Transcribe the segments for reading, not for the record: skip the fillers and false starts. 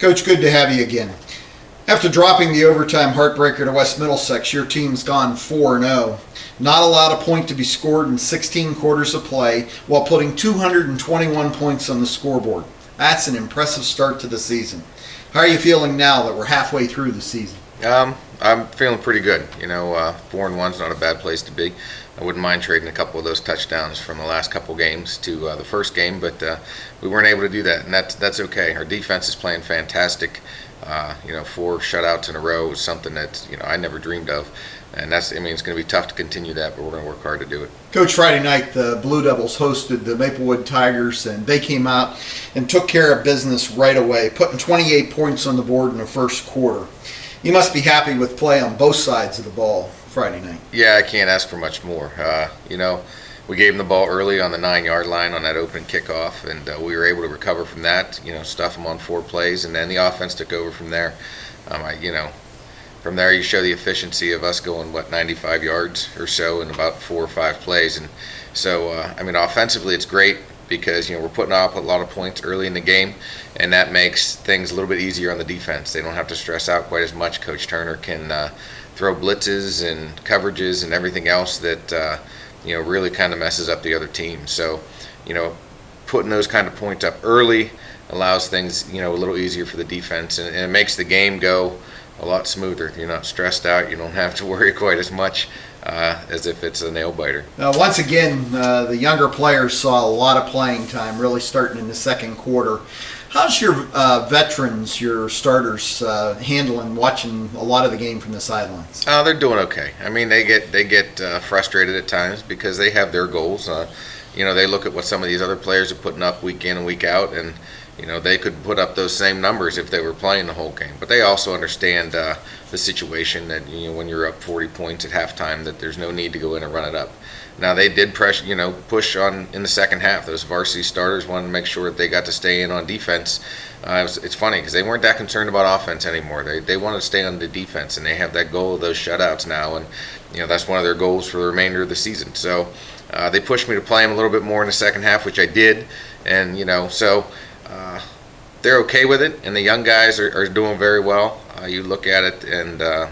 Coach, good to have you again. After dropping the overtime heartbreaker to West Middlesex, your team's gone 4-0. Not allowed a point to be scored in 16 quarters of play while putting 221 points on the scoreboard. That's an impressive start to the season. How are you feeling now that we're halfway through the season? I'm feeling pretty good. 4-1's not a bad place to be. I wouldn't mind trading a couple of those touchdowns from the last couple games to the first game, but we weren't able to do that, and that's okay. Our defense is playing fantastic. 4 shutouts in a row is something that I never dreamed of, and it's going to be tough to continue that, but we're going to work hard to do it. Coach, Friday night the Blue Devils hosted the Maplewood Tigers, and they came out and took care of business right away, putting 28 points on the board in the first quarter. You must be happy with play on both sides of the ball Friday night. Yeah, I can't ask for much more. We gave them the ball early on the 9-yard line on that open kickoff, and we were able to recover from that, stuff them on 4 plays, and then the offense took over from there. From there you show the efficiency of us going, 95 yards or so in about 4 or 5 plays. And so, offensively it's great because, we're putting up a lot of points early in the game, and that makes things a little bit easier on the defense. They don't have to stress out quite as much. Coach Turner can throw blitzes and coverages and everything else that really kind of messes up the other team. So, putting those kind of points up early allows things, a little easier for the defense, and it makes the game go a lot smoother. You're not stressed out. You don't have to worry quite as much as if it's a nail biter. Once again, the younger players saw a lot of playing time, really starting in the second quarter. How's your veterans, your starters, handling watching a lot of the game from the sidelines? They're doing okay. They get frustrated at times because they have their goals. They look at what some of these other players are putting up week in and week out, and they could put up those same numbers if they were playing the whole game. But they also understand the situation that when you're up 40 points at halftime, that there's no need to go in and run it up. Now they did push on in the second half. Those varsity starters wanted to make sure that they got to stay in on defense. It's funny because they weren't that concerned about offense anymore. They wanted to stay on the defense, and they have that goal of those shutouts now, and that's one of their goals for the remainder of the season. So they pushed me to play them a little bit more in the second half, which I did, and they're okay with it, and the young guys are doing very well. You look at it, and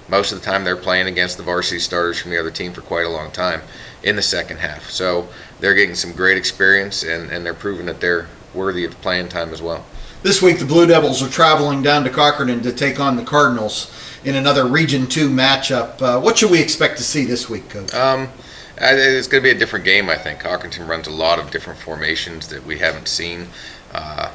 most of the time they're playing against the varsity starters from the other team for quite a long time in the second half. So they're getting some great experience, and they're proving that they're worthy of playing time as well. This week the Blue Devils are traveling down to Cochranton to take on the Cardinals in another Region 2 matchup. What should we expect to see this week, Coach? It's going to be a different game, I think. Cochranton runs a lot of different formations that we haven't seen.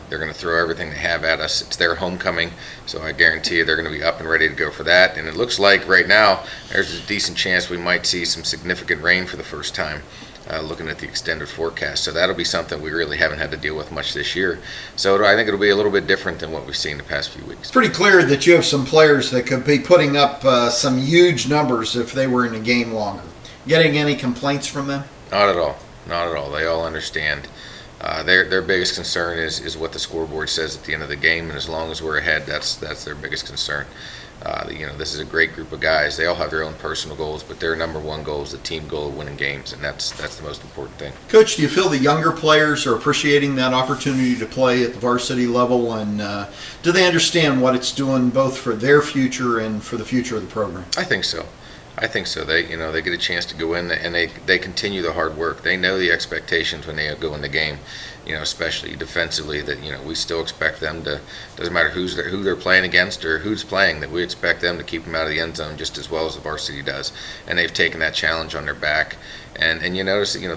They're going to throw everything they have at us. It's their homecoming, so I guarantee you they're going to be up and ready to go for that. And it looks like right now there's a decent chance we might see some significant rain for the first time, looking at the extended forecast. So that'll be something we really haven't had to deal with much this year. So I think it'll be a little bit different than what we've seen the past few weeks. It's pretty clear that you have some players that could be putting up some huge numbers if they were in a game longer. Getting any complaints from them? Not at all. Not at all. They all understand. Their biggest concern is what the scoreboard says at the end of the game, and as long as we're ahead, that's their biggest concern. This is a great group of guys. They all have their own personal goals, but their number one goal is the team goal of winning games, and that's the most important thing. Coach, do you feel the younger players are appreciating that opportunity to play at the varsity level, and do they understand what it's doing both for their future and for the future of the program? I think so. They they get a chance to go in and they continue the hard work. They know the expectations when they go in the game, especially defensively, that we still expect them to, doesn't matter who they're playing against or who's playing, that we expect them to keep them out of the end zone just as well as the varsity does. And they've taken that challenge on their back. And you notice that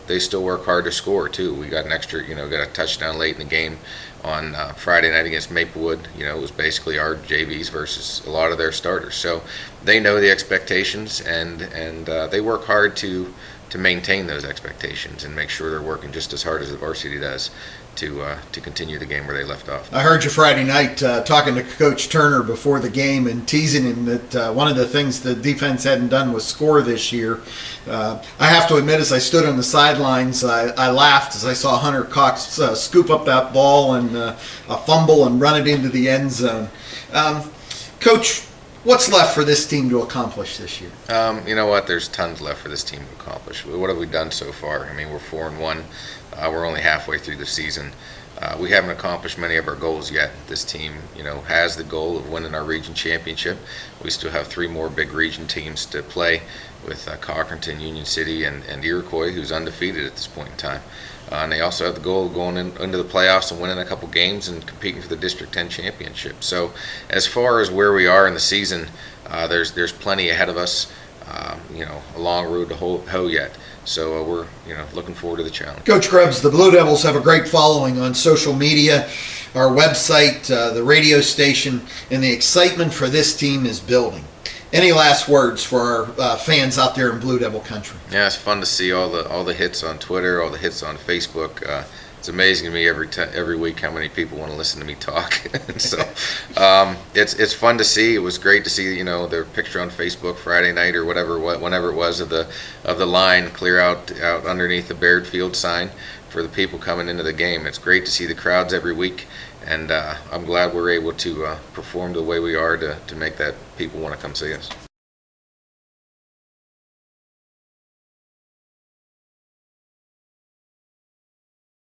they still work hard to score too. We got an extra, got a touchdown late in the game on Friday night against Maplewood. It was basically our JVs versus a lot of their starters. So they know the expectations, and they work hard to maintain those expectations and make sure they're working just as hard as the varsity does to continue the game where they left off. I heard you Friday night talking to Coach Turner before the game and teasing him that one of the things the defense hadn't done was score this year. I have to admit, as I stood on the sidelines, I laughed as I saw Hunter Cox scoop up that ball and a fumble and run it into the end zone. Coach, what's left for this team to accomplish this year? You know what? There's tons left for this team to accomplish. What have we done so far? We're 4-1. We're only halfway through the season. We haven't accomplished many of our goals yet. This team, has the goal of winning our region championship. We still have 3 more big region teams to play with Cochranton, Union City, and Iroquois, who's undefeated at this point in time. And they also have the goal of going into the playoffs and winning a couple games and competing for the District 10 championship. So as far as where we are in the season, there's plenty ahead of us. A long road to hoe yet. So we're looking forward to the challenge. Coach Grubbs, the Blue Devils have a great following on social media, our website, the radio station, and the excitement for this team is building. Any last words for our fans out there in Blue Devil country? Yeah, it's fun to see all the hits on Twitter, all the hits on Facebook. It's amazing to me every week how many people want to listen to me talk. So it's fun to see. It was great to see their picture on Facebook Friday night or whenever it was of the line clear out underneath the Baird Field sign for the people coming into the game. It's great to see the crowds every week, and I'm glad we're able to perform the way we are to make that people want to come see us.